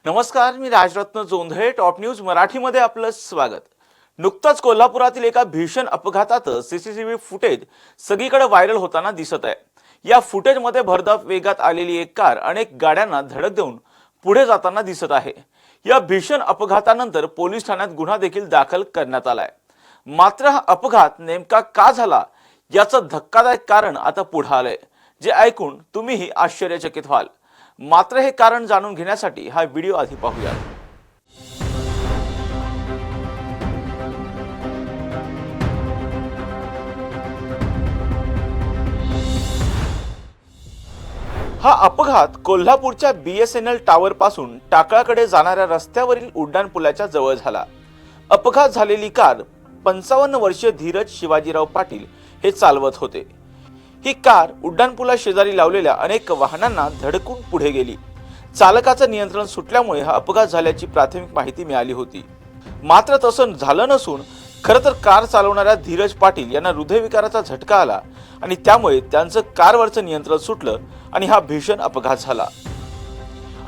नमस्कार, मी Rajratna Jondhale. Top news मराठीमध्ये आपलं स्वागत. नुकताच कोल्हापुरातील एका भीषण अपघातात सीसीटीव्ही फुटेज सगळीकडे व्हायरल होताना दिसत आहे. या फुटेजमध्ये भरधाव वेगात आलेली एक कार अनेक गाड्यांना धडक देऊन पुढे जाताना दिसत आहे. या भीषण अपघातानंतर पोलीस ठाण्यात गुन्हा देखील दाखल करण्यात आलाय. मात्र हा अपघात नेमका का झाला याचं धक्कादायक कारण आता पुढे आलंय, जे ऐकून तुम्हीही आश्चर्यचकित व्हाल. मात्र हे कारण जाणून घेण्यासाठी हा व्हिडिओ आधी पाहूया. हा अपघात कोल्हापूरच्या BSNL टावर पासून टाकळाकडे जाणाऱ्या रस्त्यावरील उड्डाणपुलाच्या जवळ झाला. अपघात झालेली कार 55 वर्षीय धीरज शिवाजीराव पाटील हे चालवत होते. ही कार उड्डाणपुला शेजारी लावलेल्या अनेक वाहनांना धडकून पुढे गेली. चालकाचं नियंत्रण सुटल्यामुळे हा अपघात झाल्याची प्राथमिक माहिती मिळाली होती. मात्र तसं झालं नसून खरं तर कार चालवणाऱ्या धीरज पाटील यांना हृदयविकाराचा झटका आला आणि त्यामुळे त्यांचं कारवरचं नियंत्रण सुटलं आणि हा भीषण अपघात झाला.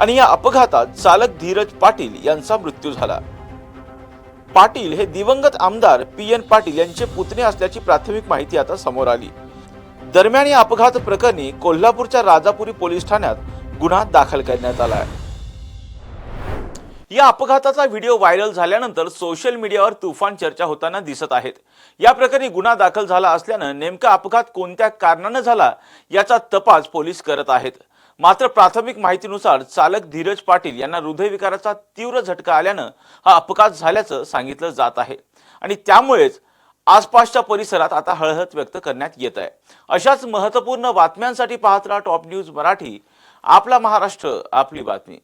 आणि या अपघातात चालक धीरज पाटील यांचा मृत्यू झाला. पाटील हे दिवंगत आमदार PN पाटील यांचे पुतणे असल्याची प्राथमिक माहिती आता समोर आली. दरम्यान या अपघात प्रकरणी कोल्हापूरच्या राजापुरी पोलीस ठाण्यात गुन्हा दाखल करण्यात आला आहे. या अपघाताचा व्हिडिओ व्हायरल झाल्यानंतर सोशल मीडियावर तुफान चर्चा होताना दिसत आहेत. या प्रकरणी गुन्हा दाखल झाला असल्यानं नेमका अपघात कोणत्या कारणाने झाला याचा तपास पोलीस करत आहेत. मात्र प्राथमिक माहितीनुसार चालक धीरज पाटील यांना हृदयविकाराचा तीव्र झटका आल्यानं हा अपघात झाल्याचं सांगितलं जात आहे आणि त्यामुळेच आसपासच्या परिसरात आता हळहळ व्यक्त करण्यात येत आहे. अशाच महत्त्वपूर्ण बातम्यांसाठी पाहत राहा टॉप न्यूज मराठी. आपला महाराष्ट्र, आपली बातमी.